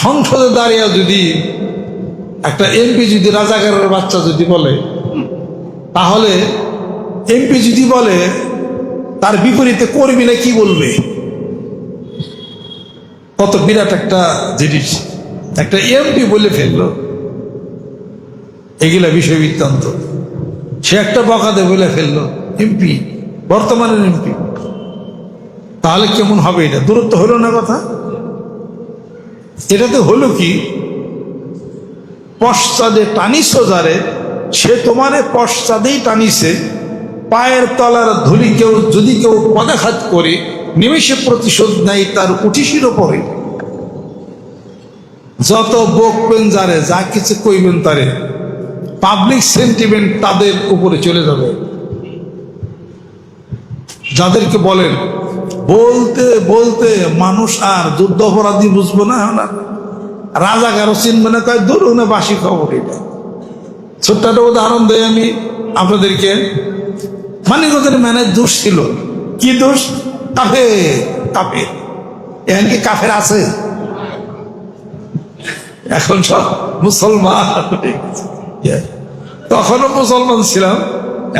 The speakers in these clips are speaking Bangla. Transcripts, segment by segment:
সংসদে দাঁড়িয়ে যদি একটা এমপি যদি রাজাকারের বাচ্চা যদি বলে, তাহলে এমপি যদি বলে তার বিপরীতে কর্মীরা কি বলবে? কত বিরাট একটা জিনিস একটা এমপি বলে ফেললো, এগুলা বিষয় বৃত্তান্ত। সে একটা বকাতে বলে ফেললো এমপি, বর্তমানের এমপি, তাহলে কেমন হবে? এটা দূরত্ব হলো না কথা? এটাতে হলো কি, পশ্চাদে টানিস যারে, সে তোমারে পশ্চাদেই টানিছে। পায়ের তলার ধুলি যদি কেউ পদাঘাত করে নিমেষে প্রতিশোধ নেয় তার উঠিসির পরে। যত বকবেন যারে, যা কিছু কইবেন তারে, পাবলিক সেন্টিমেন্ট তাদের উপরে চলে যাবে। যাদেরকে বলেন বলতে বলতে মানুষ আর যুদ্ধ অপরাধী বুঝবো না, না রাজাকারও চিনবে না, কয় ধরুন বাসি খবর। এটা ছোট্ট একটা উদাহরণ দেয় আমি আপনাদেরকে। মানিকগঞ্জের ম্যানের দোষ ছিল, কি দোষ? কাফের। কাফের এখন কি কাফের আছে? এখন সব মুসলমান। তখনও মুসলমান ছিলাম,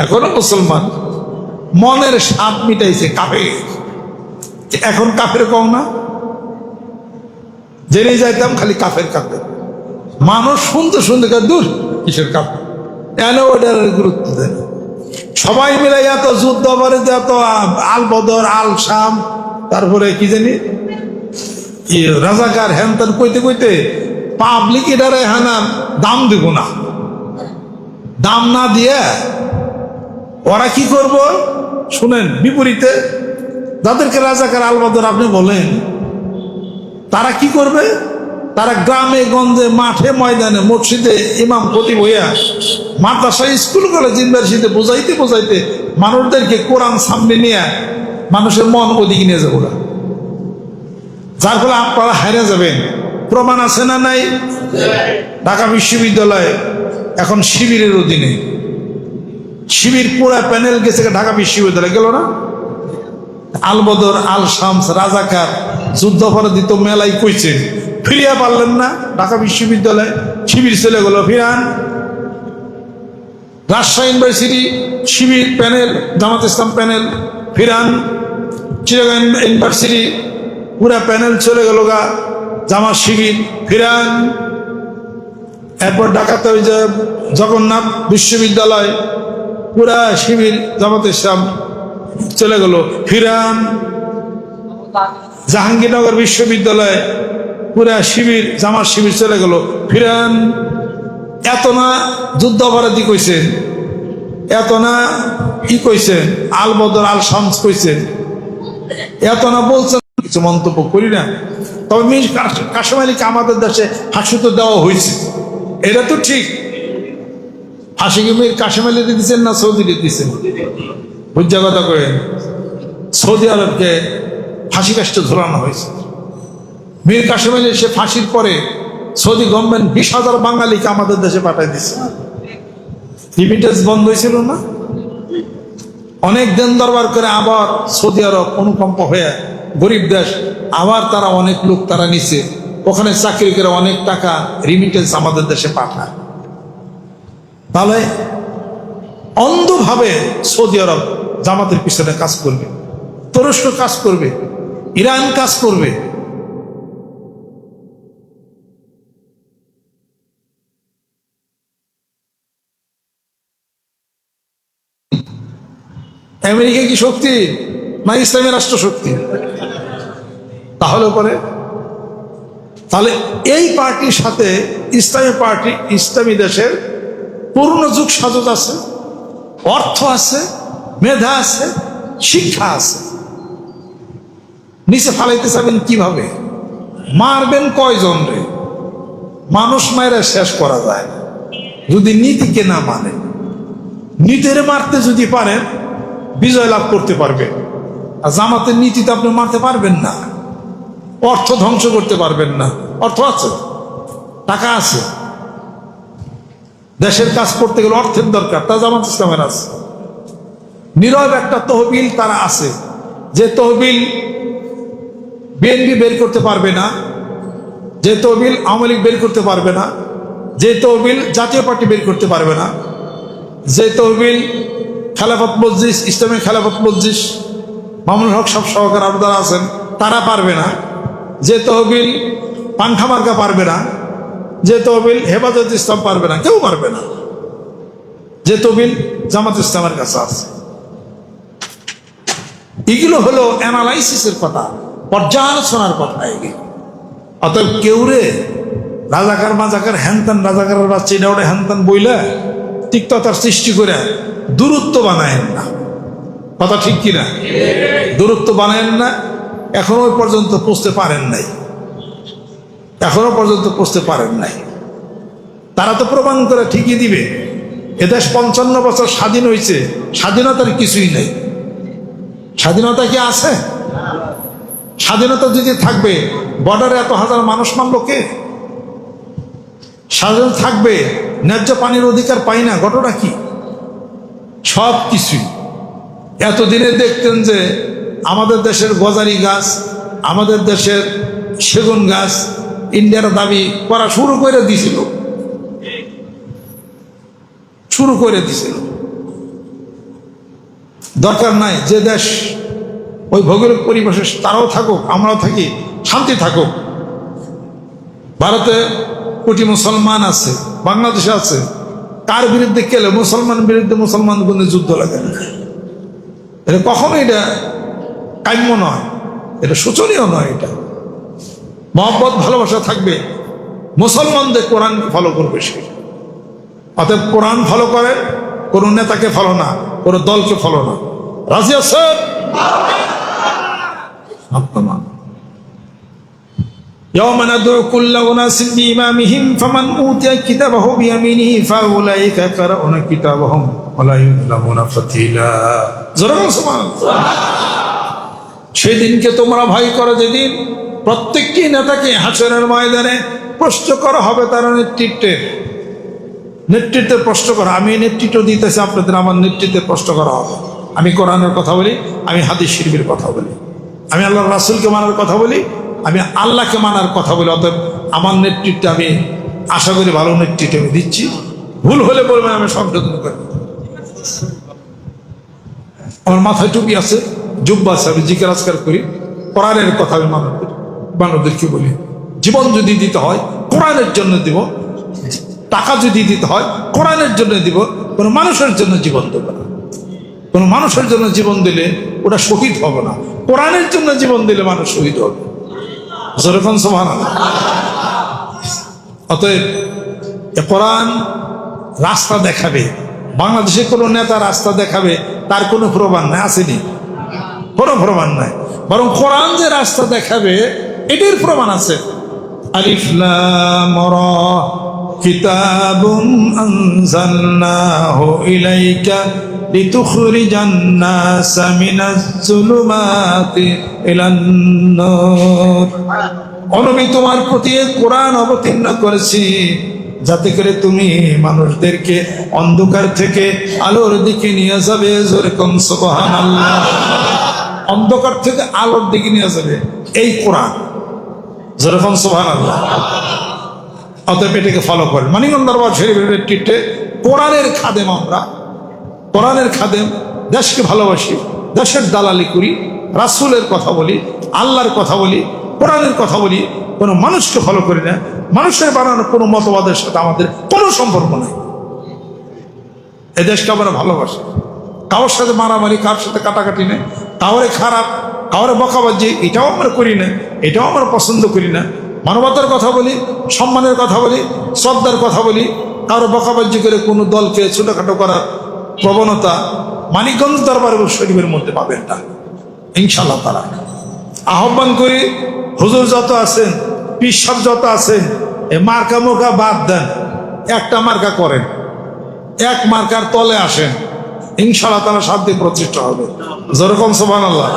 এখনো মুসলমান। মনের স্বাদ মিটাইছে কাফের। এখন কাফের কম না, জেনে যাইতাম খালি কাফের কাফের। মানুষ শুনতে শুনতে দূর কিসের কাফের, এনে ওটার গুরুত্ব দেয় না। সবাই মিলে এত যুদ্ধ করে, এত আল বদর আল শাম, তারপরে কি জানি রাজাকার হ্যান ত্যান কইতে কইতে পাবলিক এটারে হ্যাঁ দাম দিব না। দাম না দিয়ে ওরা কি করব শুনেন, বিপরীতে যাদেরকে রাজাকার আল বদর আপনি বলেন, তারা কি করবে? তারা গ্রামে গঞ্জে মাঠে ময়দানে মসজিদে ইমাম খতিব হইয়া, মাদ্রাসা স্কুল কলেজ ইউনিভার্সিটিতে বোঝাইতে বোঝাইতে মানুষদেরকে কোরআন সামনে নিয়ে মানুষের মন ওদিকে নিয়ে যাবো না। যার ফলে আপনারা হারে যাবেন। প্রমাণ আছে না নাই? ঢাকা বিশ্ববিদ্যালয় এখন শিবিরের অধীনে। শিবির পুরা প্যানেল গেছে ঢাকা বিশ্ববিদ্যালয়, গেল না? আল বদর আল শামস রাজাকার যুদ্ধাপরাধী তো মেলাই কইছে, ফিরিয়া পারলেন না ঢাকা বিশ্ববিদ্যালয়, শিবির চলে গেল ফিরান। রাজশাহী ইউনিভার্সিটি শিবির প্যানেল, জামাত ইসলাম প্যানেল ফিরান। চিটাগাং ইউনিভার্সিটি পুরা প্যানেল চলে গেল গা জামাত শিবির ফিরান। এরপর ঢাকাতে ওই যে জগন্নাথ বিশ্ববিদ্যালয় পুরা শিবির জামাত ইসলাম চলে গেল ফিরান। জাহাঙ্গীরনগর বিশ্ববিদ্যালয় পুরা শিবির জামাত শিবির চলে গেল ফিরান। এত না যুদ্ধ অপরাধী কইছেন, এত না কি কইছেন, আল বদর আল শামস কইছেন, এত না বলছেন, কিছু মন্তব্য করি না। তবে মীর কাসেম আলীকে আমাদের দেশে ফাঁসি তো দেওয়া হয়েছে, এটা তো ঠিক। ফাঁসি কি মীর কাসেম আলী দিচ্ছেন না সৌদিতে দিচ্ছেন? বুঝা কথা কয়েন, সৌদি আরবকে ফাঁসি কাষ্টে ঝোলানো হয়েছে। মীর কাসেম আলী সে ফাঁসির পরে সৌদি গভর্নমেন্ট 20,000 বাঙালিকে আমাদের দেশে পাঠাই দিচ্ছে। রিমিটেন্স বন্ধ হয়েছিল না? অনেক দেন দরবার করে আবার সৌদি আরব অনুকম্প হয়ে, গরিব দেশ, আবার তারা অনেক লোক তারা নিচ্ছে, ওখানে চাকরি করে অনেক টাকা রিমিটেন্স আমাদের দেশে পাঠায়। তাহলে অন্ধভাবে সৌদি আরব জামাতের পিছনে কাজ করবে, তুরস্ক কাজ করবে, ইরান কাজ করবে। আমেরিকা কি শক্তি না ইসলামী রাষ্ট্র শক্তি? তাহলে পরে তাহলে এই পার্টির সাথে ইসলামী পার্টি, ইসলামী দেশের পূর্ণ যুগ সাজত আছে, অর্থ আছে, মেধা আছে, শিক্ষা আছে। নিচে ফালাইতে চাবেন কিভাবে? মারবেন কয়জন রে? মানুষ মায়েরা শেষ করা যায় না যদি নীতিকে না মানে। নীতির মারতে যদি পারেন বিজয় লাভ করতে পারবেন। আর জামাতের নীতিতে আপনি মারতে পারবেন না, অর্থ ধ্বংস করতে পারবেন না। অর্থ আছে, টাকা আছে, দেশের কাজ করতে গেলে অর্থের দরকার, তা জামাত ইসলামের আছে। নীরব একটা তহবিল তারা আছে, যে তহবিল বিএনপি বের করতে পারবে না, যে তহবিল আওয়ামী লীগ বের করতে পারবে না, যে তহবিল জাতীয় পার্টি বের করতে পারবে না, যে তহবিল খেলাফত মজলিস, ইসলামী খেলাফত মজলিস, মামুনুল হক সব সহকারী আরো যারা আছেন তারা পারবে না, যে তহবিল পান্থা মার্কা পারবে না, যে তহবিল হেফাজত ইসলাম পারবে না, কেউ পারবে না, যে তহবিল জামাত ইসলামের কাছে আছে। এগুলো হলো অ্যানালাইসিসের কথা, পর্যালোচনার কথা এগুলো। অতএব কেউ রে রাজাকার মাজাকার হ্যানতান, রাজাকারের বাচ্চা এটা ওটা হ্যানতান বইলা তিক্ততার সৃষ্টি করে দূরত্ব বানায়েন না। কথা ঠিক কিনা? দূরত্ব বানায়েন না। এখনো পর্যন্ত পৌঁছতে পারেন নাই, এখনো পর্যন্ত পৌঁছতে পারেন নাই। তারা তো প্রমাণ করে ঠিকই দিবে। এদেশ 55 বছর স্বাধীন হয়েছে, স্বাধীনতার কিছুই নেই। স্বাধীনতা কি আছে? স্বাধীনতা যদি থাকবে বর্ডারে এত হাজার মানুষ মারল কে? স্বাধীন থাকবে ন্যায্য পানির অধিকার পাই না, ঘটনা কি? সব কিছুই এতদিনে দেখতেন যে আমাদের দেশের গজারি গাছ, আমাদের দেশের সেগুন গাছ ইন্ডিয়ার দাবি করা শুরু করে দিছিল, দরকার নাই। যে দেশ ওই ভৌগোলিক পরিবেশে তারাও থাকুক, আমরাও থাকি, শান্তি থাকুক। ভারতে কোটি মুসলমান আছে, বাংলাদেশে আছে, কার বিরুদ্ধে কেলে? মুসলমান বিরুদ্ধে মুসলমান কোনো যুদ্ধ লাগে না। এটা কখনো এটা কাম্য নয়, এটা শোচনীয় নয়। এটা মহব্বত ভালোবাসা থাকবে, মুসলমানদের কোরআন ফলো করবে সে। অতএব কোরআন ফলো করে, কোনো নেতাকে ফলো না, কোনো দলকে ফলো না। রাজি আছেন? يوم ندعو كل أناس بإمامهم فمن أوتي كتابه بيمينه فأولئك يقرؤون كتابهم ولا يظلمون فتيلا। সেদিনকে তোমরা ভয় করো, যেদিন প্রত্যেকটি নেতাকে হাসরের ময়দানে প্রশ্ন করা হবে তার নেতৃত্বের প্রশ্ন করা। আমি নেতৃত্ব দিতেছি আপনাদের, আমার নেতৃত্বের প্রশ্ন করা হবে। আমি কোরআনের কথা বলি, আমি হাদিস শরীফের কথা বলি, আমি আল্লাহর রাসূলকে মানার কথা বলি, আমি আল্লাহকে মানার কথা বলি। অতএব আমার নেতৃত্বে আমি আশা করি ভালো নেতৃত্ব আমি দিচ্ছি। ভুল হলে বলবেন, আমি সংশোধন করি। আমার মাথায় টুপি আছে, জুব্বা আছে, আমি জিকির আজকার করি, কোরআনের কথা আমি মানবদেরকে বলি। জীবন যদি দিতে হয় কোরআনের জন্য দিব, টাকা যদি দিতে হয় কোরআনের জন্য দিব। কোনো মানুষের জন্য জীবন দেব না। কোনো মানুষের জন্য জীবন দিলে ওটা শহীদ হবে না, কোরআনের জন্য জীবন দিলে মানুষ শহীদ হবে। যেরকম সুবহানাল্লাহ। অতএব কোরআন রাস্তা দেখাবে। বাংলাদেশে কোনো নেতা রাস্তা দেখাবে তার কোনো প্রমাণ নাই, আসেনি? কোনো প্রমাণ নাই। বরং কোরআন যে রাস্তা দেখাবে এটির প্রমাণ আছে। আলিফ লাম রা কিতাবুন আনজালনাহু ইলাইকা লিতুখরিজান নাসা মিনাজ যুলুমাতি ইলান নূর। আমি তোমার প্রতি কোরআন অবতীর্ণ করেছি যাতে করে তুমি মানুষদেরকে অন্ধকার থেকে আলোর দিকে নিয়ে যাবে। যেরকম সুবহানাল্লাহ। অন্ধকার থেকে আলোর দিকে নিয়ে যাবে এই কোরআন। যেরকম সুবহানাল্লাহ। অতএব এটাকে ফলো করেন। মানিকগঞ্জ দরবার শরীফের নেতৃত্বে কোরআনের খাদেম আমরা, কোরআনের খাদেম। দেশকে ভালোবাসি, দেশের দালালি করি, রাসূলের কথা বলি, আল্লাহর কথা বলি, কোরআনের কথা বলি। কোনো মানুষকে ফলো করি না। মানুষের বানানো কোনো মতবাদের সাথে আমাদের কোনো সম্পর্ক নেই। এ দেশকে আমরা ভালোবাসি। কারোর সাথে মারামারি, কারোর সাথে কাটাকাটি নেই, কাউরে খারাপ, কাউরে বকাবাজি এটাও আমরা করি না, এটাও আমরা পছন্দ করি না। মানবতার কথা বলি, সম্মানের কথা বলি, শ্রদ্ধার কথা বলি। কারো বকাবাজি করে কোনো দলকে ছোটখাটো করার প্রবণতা মানিকগঞ্জ দরবার শরীফের মধ্যে পাবেন না ইনশাআল্লাহ তাআলা। আহ্বান করি, হুজুর যত আছেন, পীর সাহেব যত আছেন, এই মার্কা মোর্কা বাদ দেন, একটা মার্কা করেন, এক মার্কার তলে আসেন, ইনশাআল্লাহ তাআলা শান্তি প্রতিষ্ঠা হবে। যেরকম সুবহানাল্লাহ।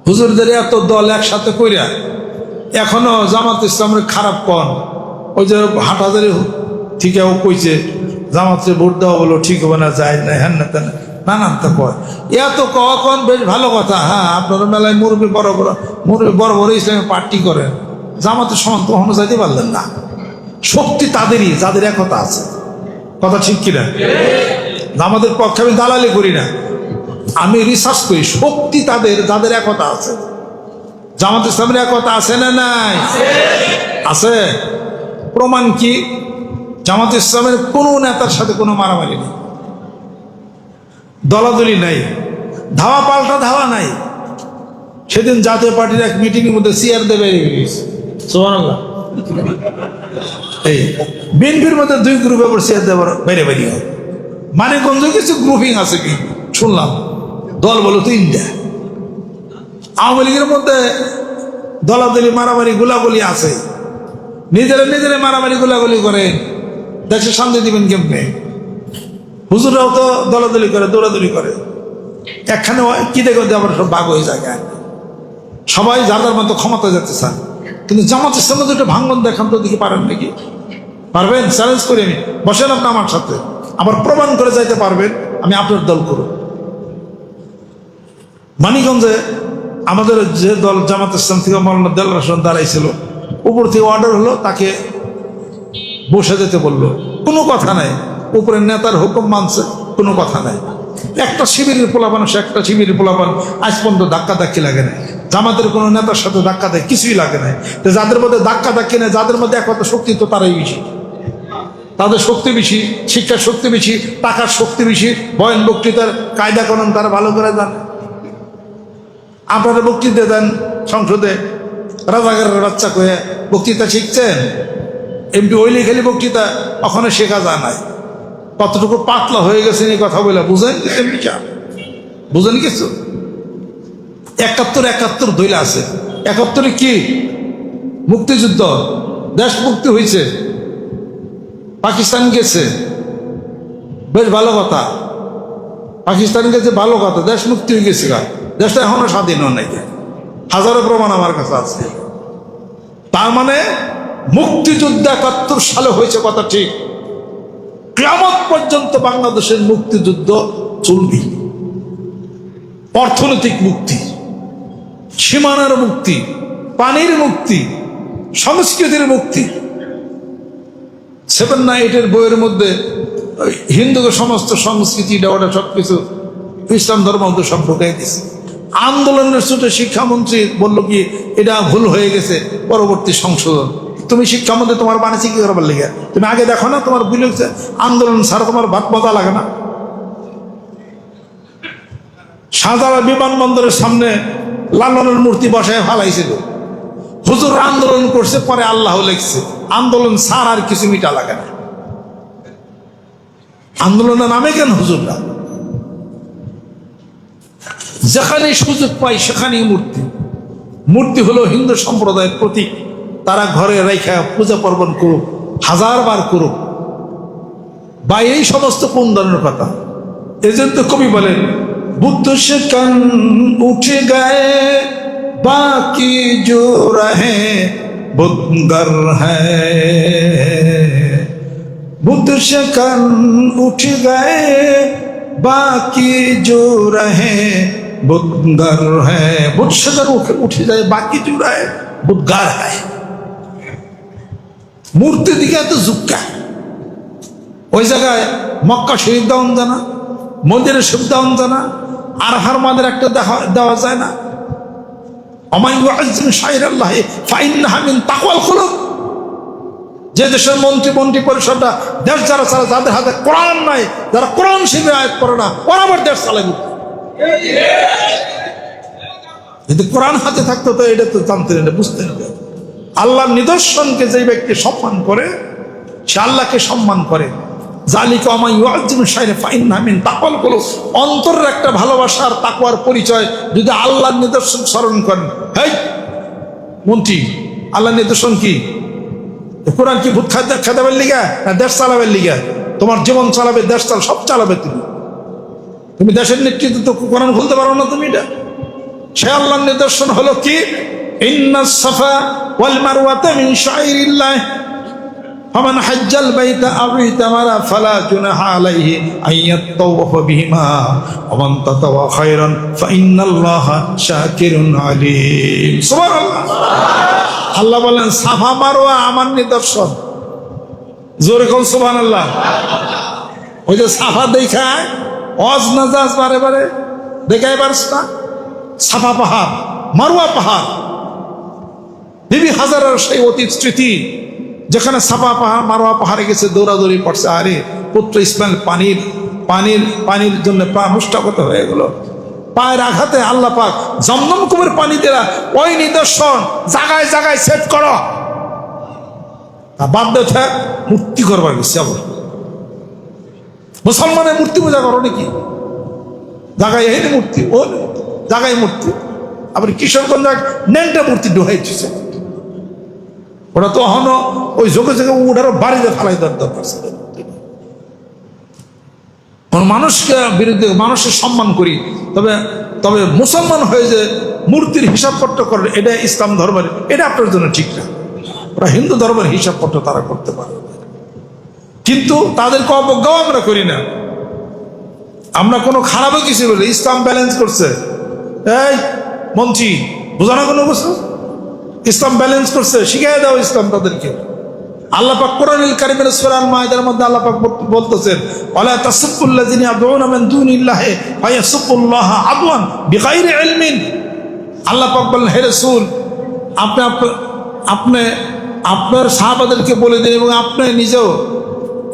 হুজুরদের এত দল একসাথে কইরা এখনো জামাত ইসলামের খারাপ কন। ওই যে হাটহাজারি থেকে ও কইছে জামাতে ভোট দেওয়া বলো ঠিক হবে না, যায় না, হ্যান না তেন নানান তো কয়। এত কন বেশ ভালো কথা। হ্যাঁ, আপনারা মেলায় মুরব্বী বড় বড় ইসলামী পার্টি করেন, জামাতের সমান কখনো যাইতে পারলেন না। শক্তি তাদেরই যাদের একতা আছে। কথা ঠিক কিনা? আমাদের পক্ষে আমি দালালি করি না, আমি রিসার্চ করি। শক্তি তাদের যাদের একতা আছে। জামাত ইসলামের একতা আছে না নাই? আছে। প্রমাণ কি? জামাত ইসলামের কোনো নেতার সাথে কোনো মারামারি নেই, দলাদলি নাই, ধাওয়া পাল্টা ধাওয়া নাই। সেদিন জাতীয় পার্টির এক মিটিংয়ের মধ্যে চেয়ার দিয়ে বেরিয়ে গেছে। সুবহানাল্লাহ। এই বিএনপির মধ্যে 2 গ্রুপে চেয়ার দেওয়ার বাইরে বেরিয়ে হয়। মানিকগঞ্জ কিছু গ্রুপিং আছে কি শুনলাম, দল বলো 3টা। আওয়ামী লীগের মধ্যে দলাদলি মারামারি গুলাগুলি আছে, নিজেরা মারামারি গুলাগুলি করে। দেশে শান্তি দিবেন কেমনে? হুজুরাও তো দলাদলি করে, দৌড়াদৌড়ি করে। একখানে কি দেখো আবার সব ভাগ হয়ে যায়। সবাই যার মতো ক্ষমতা যেতে চান, কিন্তু জামাত ইসলামে দুটো ভাঙ্গন দেখান তো দেখি, পারেন নাকি? পারবেন? চ্যালেঞ্জ করি আমি। বসেন আপনি আমার সাথে, আবার প্রমাণ করে যাইতে পারবেন আমি আপনার দল করব। মানিকগঞ্জে আমাদের যে দল জামাত ইসলাম থেকে মৌলানা দেলোয়ার হোসেন দাঁড়াইছিল, উপর থেকে অর্ডার হলো, তাকে বসে যেতে বললো। কোনো কথা নাই, উপরের নেতার হুকুম মানছে, কোনো কথা নাই। একটা শিবিরের পোলাপান, সে একটা শিবিরের পোলাপান আজ পর্যন্ত ধাক্কা ধাক্কি লাগে না। জামাতের কোনো নেতার সাথে ধাক্কা দেয় কিছুই লাগে না। তো যাদের মধ্যে ধাক্কা ধাক্কি নেই, যাদের মধ্যে একমাত্র শক্তি, তো তারাই বেশি। তাদের শক্তি বেশি, শিক্ষার শক্তি বেশি, টাকার শক্তি বেশি, বয়ান বক্তৃতার কায়দা কানুন তারা ভালো করে জানে। আপনারা বক্তৃতা দেন সংসদে, রাজাগারের বাচ্চা কয়ে বক্তৃতা শিখছেন। এমপি হইলে খালি বক্তৃতা ওখানে শেখা যায় নাই। কতটুকু পাতলা হয়ে গেছে এই কথা বলে বুঝেন? এমপি বুঝেন কিছু? 71 দইলা আছে। 71 কি? মুক্তিযুদ্ধ, দেশ মুক্তি হয়েছে, পাকিস্তান গেছে, বেশ ভালো কথা। পাকিস্তান গেছে ভালো কথা, দেশ মুক্তি হয়ে গেছে। দেশটা এখনো স্বাধীন হয় নাই, হাজারো প্রমাণ আমার কাছে আছে। তার মানে মুক্তিযুদ্ধ 71 সালে হয়েছে, কথা ঠিক। কিয়ামত পর্যন্ত বাংলাদেশের মুক্তিযুদ্ধ চলবে। অর্থনৈতিক মুক্তি, সীমানার মুক্তি, পানির মুক্তি, সংস্কৃতির মুক্তি। 7 না 8 বইয়ের মধ্যে হিন্দুকে সমস্ত সংস্কৃতিটা ওটা সবকিছু ইসলাম ধর্ম সব ঢুকাই দিছে। আন্দোলনের ছুটে শিক্ষামন্ত্রী বলল কি এটা ভুল হয়ে গেছে, পরবর্তী সংশোধন। তুমি শিক্ষামন্ত্রী তোমার বানিয়েছি কি করবার লেগে? তুমি আগে দেখো না তোমার ভুল হচ্ছে। আন্দোলন ছাড়া তোমার ভাত মজা লাগে না? শাহজালাল বিমানবন্দরের সামনে লালনের মূর্তি বসায় ফালাইছিল। হুজুর আন্দোলন করছে, পরে আল্লাহ লিখছে আন্দোলন ছাড় আর কিছু মিটা লাগে না। আন্দোলনের নামে কেন হুজুররা? যেখানে সুযোগ পাই সেখানেই মূর্তি। মূর্তি হলো হিন্দু সম্প্রদায়ের প্রতীক। তারা ঘরে রেখা পূজা পার্বণ করুক, 1000 বার করুক, বা এই সমস্ত কোন ধরনের কথা। এজন্য কবি বলেন বুদ্ধ সে কান উঠে গায়ে বাকি জো রহে বুদ্ধর হ্যায়। বুদ্ধ সে কান উঠে গায়ে বাকি জো রহে বুদ্ধর হ্যায়। বুদ্ধ সে কান উঠে যায় বাকি জো রহে বুদ্ধর হ্যায়। মূর্তির দিকে এত ঝুঁকা। ওই জায়গায় মক্কা শরীফ দেওয়ান জানা, মন্দিরের শরীফ দেওয়ান জানা, আর হারমাদের একটা দেওয়া যায় না। যে দেশের মন্ত্রী পরিষদটা দেশ যারা চালা, যাদের হাতে কোরআন নাই, যারা কোরআন শিখে আয়াত করে না, ওরা আবার দেশ চালাবে। যদি কোরআন হাতে থাকতো তো এটা তো জানতেন, এটা বুঝতেন। আল্লাহর নিদর্শনকে যে ব্যক্তি সম্মান করে সে আল্লাহকে সম্মান করে। অন্তরের একটা ভালোবাসার তাকওয়ার পরিচয় যদি আল্লাহর নিদর্শন স্মরণ করেন। হেই মন্ত্রী, আল্লাহর নিদর্শন কি? কোরআন কি ভূত খেদাবের লিগা না দেশ চালাবের লিগা? তোমার জীবন চালাবে, দেশ সব চালাবে তুমি দেশের নেতৃত্ব তো কোরআন খুলতে পারো না তুমি। এটা সে আল্লাহর নিদর্শন হলো কি? ইন্নাস সাফা ওয়াল মারওয়াতা মিন শাইরিল্লাহ ফামান হাজ্জাল বাইতা আও ইতামারা ফালা জুনাহা আলাইহি আইয়াতাওয়াফা বিহিমা ওয়া মান তাতাওয়া খায়রান ফা ইন্নাল্লাহা শাকিরুন আলীম। সুবহানাল্লাহ। আল্লাহ বলেন সাফা মারোয়া আমার নিদর্শন। জোরে কোন সুবহানাল্লাহ। ওই যে সাফা দেখায় অজ নাজাজ বারে বারে দেখায় পারস না। সাফা পাহাড়, মারোয়া পাহাড়, বিবি হাজারের সেই অতীত স্মৃতি, যেখানে সাফা পাহাড় মারোয়া পাহাড়ে গেছে, দৌড়াদৌড়ি পড়ছে। আরে পুত্র ইসমাইল পানির পানির পানির জন্য পা মুষ্টাগত হয়ে গেল। পায়ের আঘাতে আল্লাহ পাক জমজম কুমের পানি দেয়া ওই নিদর্শন জায়গায় জায়গায় সেট করো। বাদ দেওয়া মূর্তি করবার গেছে। আবার মুসলমানের মূর্তি পূজা করো নাকি? জায়গায় এই মূর্তি, ও জায়গায় মূর্তি। আবার কিশোরগঞ্জ নেংটা মূর্তি ডোহাইছে। ওরা তো এখনো ওই যোগে যোগে ওটারও বাড়িতে ফেলাই দেওয়ার দরকার ছিল। মানুষকে বিরুদ্ধে মানুষের সম্মান করি, তবে তবে মুসলমান হয়ে যে মূর্তির হিসাবপত্র করেন, এটা ইসলাম ধর্মের, এটা আপনার জন্য ঠিক না। ওরা হিন্দু ধর্মের হিসাবপত্র তারা করতে পারে, কিন্তু তাদেরকে অবজ্ঞাও আমরা করি না। আমরা কোনো খারাপও কিছু বলি, ইসলাম ব্যালেন্স করছে। এই মন্ত্রী বোঝানো কোনো বস্তু, ইসলাম ব্যালেন্স করছে, শিখিয়ে দাও ইসলাম তাদেরকে। আল্লাহ পাক কোরআনুল কারীমের সূরা আল মাইদার মধ্যে আল্লাহ পাক বলতেছেন, ওয়ালা তাসুবুল্লাযিনা ইয়াদউনা মিন দুনিল্লাহি ফায়াসুবুল্লাহা আদওয়ান বিগাইরি ইলমিন। আল্লাহ পাক বলেন, হে রাসূল, আপনি আপনার সাহাবাদেরকে বলে দিন এবং আপনি নিজেও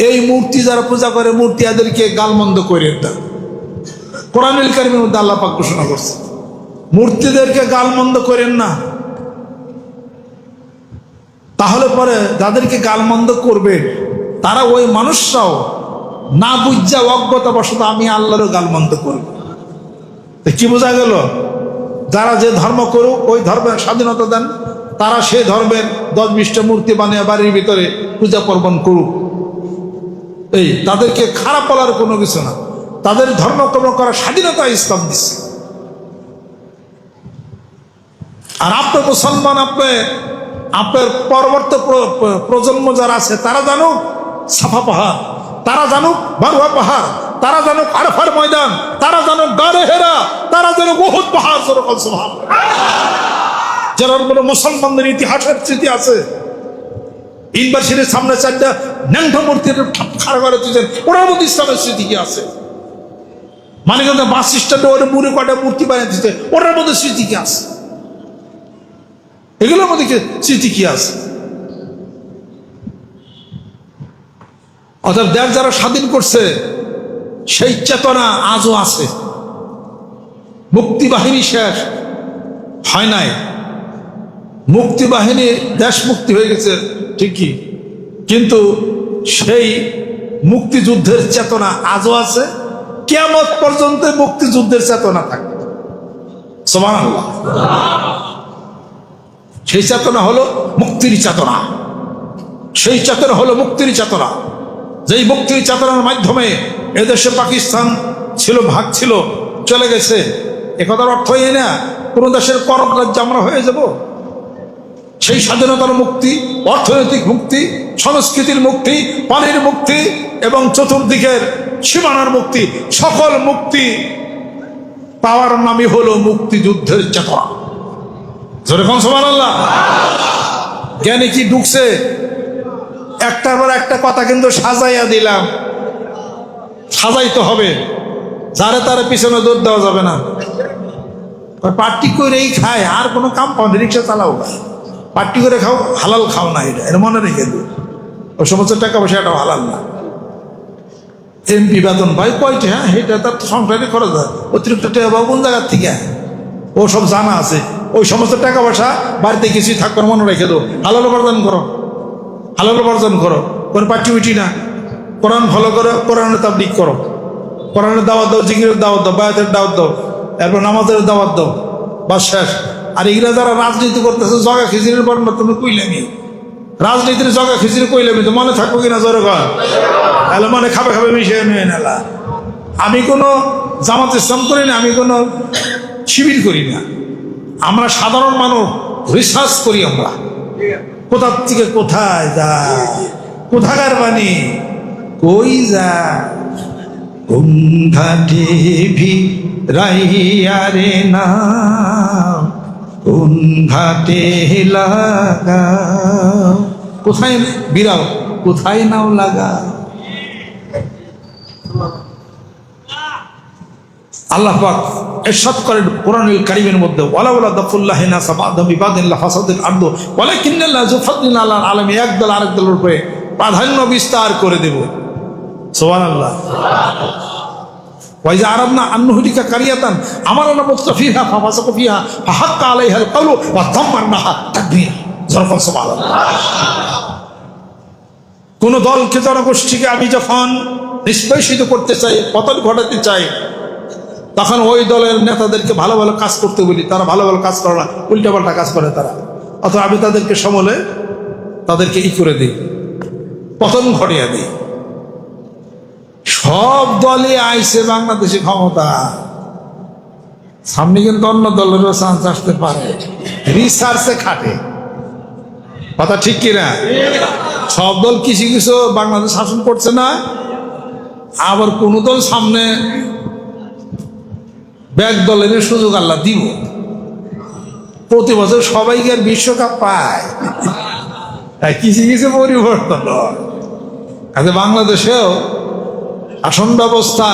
এই মূর্তি যারা পূজা করে, মূর্তি এদেরকে গালমন্দ করেন না। কোরআনুল কারীমের মধ্যে আল্লাহ পাক ঘোষণা করছে, মূর্তিদেরকে গালমন্দ করেন না। তাহলে পরে যাদেরকে গালমন্দ করবে তারা ওই মানুষরাও না বুঝা অজ্ঞতা বশত আমি আল্লাহরও গালমন্দ করব। কি বোঝা গেল? যারা যে ধর্ম করুক, ওই ধর্মের স্বাধীনতা দেন, তারা সেই ধর্মের 10-20টা মূর্তি বানিয়ে বাড়ির ভিতরে পূজা পার্বণ করুক। এই তাদেরকে খারাপ বলার কোনো কিছু না, তাদের ধর্মকর্ম করার স্বাধীনতা ইসলাম দিচ্ছে। আর আপনার মুসলমান, আপনার পরবর্তী প্রজন্ম যারা আছে তারা জানুক সাফা পাহাড়, তারা জানুক মারওয়া পাহাড়, তারা জানুক আরাফার ময়দান, তারা জানুক গারে হেরা, তারা জানুক উহুদ পাহাড়। যারা বলে মুসলমানদের ইতিহাসের স্মৃতি আছে। ইউনিভার্সিটির সামনে 4টা ন্যাংটা মূর্তির খাড়া করে তুলছেন, ওনার মধ্যে ইসলামের স্মৃতি কি আছে? মানিকগঞ্জ বাস স্ট্যান্ডে ওরা মুড়ে কটা মূর্তি বানিয়ে দিচ্ছে, ওনার মধ্যে স্মৃতি কি আছে? এগুলোর মধ্যে স্মৃতি কি আছে? অর্থাৎ দেশ যারা স্বাধীন করছে সেই চেতনা আজও আছে। মুক্তি বাহিনী শেষ হয় নাই, মুক্তি বাহিনী দেশ মুক্তি হয়ে গেছে ঠিকই, কিন্তু সেই মুক্তিযুদ্ধের চেতনা আজও আছে। কিয়ামত পর্যন্ত মুক্তিযুদ্ধের চেতনা থাকবে। সুবহানাল্লাহ। সেই চেতনা হলো মুক্তির চেতনা, সেই চেতনা হলো মুক্তির চেতনা। যেই মুক্তির চেতনার মাধ্যমে এদেশে পাকিস্তান ছিল, ভাগ ছিল, চলে গেছে। একথার অর্থ এই না কোন দেশের করক রাজ্য আমরা হয়ে যাব। সেই স্বাধীনতার মুক্তি, অর্থনৈতিক মুক্তি, সংস্কৃতির মুক্তি, পানির মুক্তি এবং চতুর্দিকের সীমানার মুক্তি, সকল মুক্তি পাওয়ার নামই হলো মুক্তিযুদ্ধের চেতনা। যেরকম সুবহানাল্লাহ। জ্ঞানে কি ঢুকছে? একটার পর একটা কথা কিন্তু সাজাইয়া দিলাম, সাজাইতে হবে, যারে তারে পিছনে দৌড় দেওয়া যাবে না। পার্টি করেই খায়, আর কোনো কাম পাও না, রিক্সা চালাও না, পার্টি করে খাও, হালাল খাও না, এটা মনে রেখে দিও। ওই সমস্ত টাকা পয়সা এটাও হালাল না। এমপি বেতন ভাই কয়টা, হ্যাঁ এটা তার সংসারে খরচ হয়, অতিরিক্ত টাকা পাবো কোন জায়গার থেকে, ও সব জানা আছে। ওই সমস্ত টাকা পয়সা বাড়িতে কিছুই থাকবে, মনে রেখে দো, হালাল উপার্জন করো, হালাল উপার্জন করো, কোনো পার্টি উঠি না। কোরআন ফলো করো, কোরআনের তাবলীগ করো, কোরআনের দাওয়াত দাও, জিকিরের দাওয়াত দাও, বায়াতের দাওয়াত দাও, এরপর নামাজের দাওয়াত দাও, বাস শেষ। আর এগুলা যারা রাজনীতি করতেছে, জগা খিচুড়ির বর্ণনা তুমি কইলামি, রাজনীতির জগা খিচুড়ি কইলামি, তো মনে থাকবো কিনা জোরে কর, তাহলে মনে খাবে খাবে মিশিয়ে নিয়ে নেলা। আমি কোনো জামাত ইসলাম করি না, আমি কোনো শিবির করি না, আমরা সাধারণ মানুষ রিসার্চ করি। আমরা কোথার থেকে কোথায় যায়, কোথাকার বাণী কই যায়, কোন ঘাটে ভি রাইয়ারে না কোন ঘাটে লাগাও, কোথায় বিরাও, কোথায় নাও লাগাও। আল্লাহ পাক ইরশাদ করেন কোরআনুল কারীমের মধ্যে, ওয়ালাউলা দাফুল্লাহি নাসা বা'দাহুম বিবাদিন লাফাসাদাতিল আরদু ওয়ালাকিন্নাল্লাহা যু ফাদলিন আলাল আলামিন। একদল আরেক দলের উপরে প্রাধান্য বিস্তার করে দেব। সুবহানাল্লাহ। ওয়াইজা আরাদনা আন নুহলিকা কারিয়াতান আমারনা মুত্তাফিহা ফাফাসাকু ফিহা ফাহাক্কা আলাইহাল কাওলু ওয়া দাম্মারনাহা তাকবীরা। যখন সুবহানাল্লাহ। কোন দলকে, জনগোষ্ঠীকে আমি যখন নিষ্পেষিত করতে চাই, পতন ঘটাতে চাই, তখন ওই দলের নেতাদেরকে ভালো ভালো কাজ করতে বলি, তারা ভালো ভালো কাজ করে না, উল্টাপাল্টা কাজ করে তারা। অথবা আমি তাদেরকে সমলে তাদেরকে করে দিই, পতন ঘটিয়ে দিই। সব দলে আইসে বাংলাদেশে ক্ষমতা, সামনে কিন্তু অন্য দলেরও চান্স আসতে পারে, রিসার্চে খাটে। কথা ঠিক কিনা? সব দল কিছু কিছু বাংলাদেশ শাসন করছে না, আবার কোন দল সামনে ব্যাগ দলের সুযোগ আল্লাহ দিব। প্রতি বছর সবাইকে আর বিশ্বকাপ পায়, কিছু কিছু পরিবর্তন। আচ্ছা, বাংলাদেশেও আসন ব্যবস্থা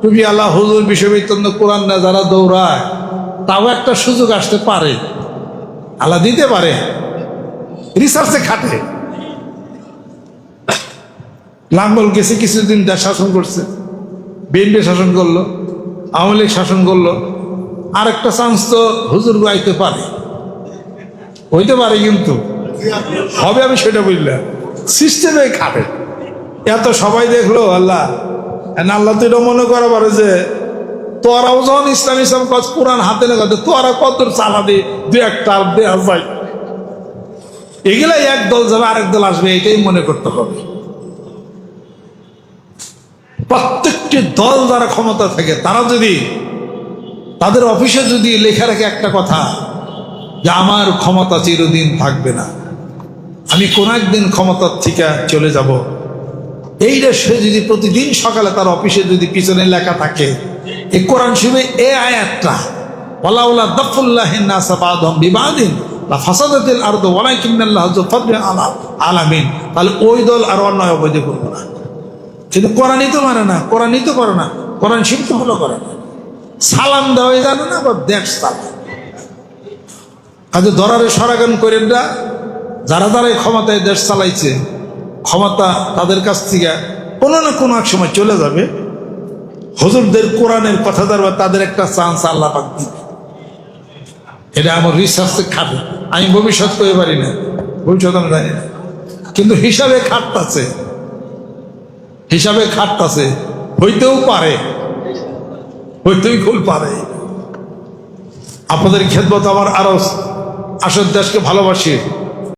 টুপি আল্লাহ হুজুর বিশ্ববিদ্যালয় কোরআন না যারা দৌড়ায়, তাও একটা সুযোগ আসতে পারে, আল্লাহ দিতে পারে, রিসার্চে খাটে। লাঙ্গল গেছে কিছুদিন, দেশ শাসন করছে, বিএনপি শাসন করলো, আওয়ামী লীগ শাসন করলো, আরেকটা চান্স তো হুজুর গাইতে পারে, হইতে পারে, কিন্তু হবে আমি সেটা বুঝলাম। সিস্টেমে খাটে। এত সবাই দেখলো, আল্লাহ আল্লাহ তো এটা মনে করা পারে যে তোরাও যখন ইসলাম ইসলাম কাজ কোরআন হাতে না কথা, তোরা কত চালা দিয়ে দু একটা দেওয়া যায়, এগুলা এক দল যাবে আরেক দল আসবে, এটাই মনে করতে হবে। প্রত্যেকটি দল যারা ক্ষমতা থাকে, তারা যদি তাদের অফিসে যদি লেখা রাখে একটা কথা যে আমার ক্ষমতা চিরদিন থাকবে না, আমি কোন একদিন ক্ষমতার থেকে চলে যাব, এইটা সে যদি প্রতিদিন সকালে তার অফিসে যদি পিছনে লেখা থাকে, এই কোরআন শরীফে এই আয়াতটা, ওয়ালাউলা দাফুল্লাহিন নাসা বা'দাহুম বিবাদিন লাফাসাদাতিল আরদু ওয়ালাকিন্নাল্লাহা যু ফাদলিন আলাল আলামিন, তাহলে ওই দল আর অন্যায় অবৈধ করবে না। কিন্তু কোরআনই তো মানে না, কোরআনই তো করে না, কোরআন শরীফ তো ফলো করে না, সালাম দেওয়াই জানে না, বা দেশ চালায়। কাজে ধরারে সরাগান করেন না, যারা যারাই ক্ষমতায় দেশ চালাইছে, ক্ষমতা তাদের কাছ থেকে কোনো না কোনো এক সময় চলে যাবে। হুজুরদের কোরআনের কথা ধরবে, তাদের একটা চান্স আল্লাহ পাক দিবে। এটা আমার রিসার্চে খাবে, আমি ভবিষ্যৎ করতে পারি না, ভবিষ্যৎ আমি জানি না, কিন্তু হিসাবে খাটতাছে, হিসাবে খাটতাছে, হইতেও পারে, হইতেই খুব পারে। আপনাদের খেদমত আমার আরো আসল দেশকে ভালোবাসি।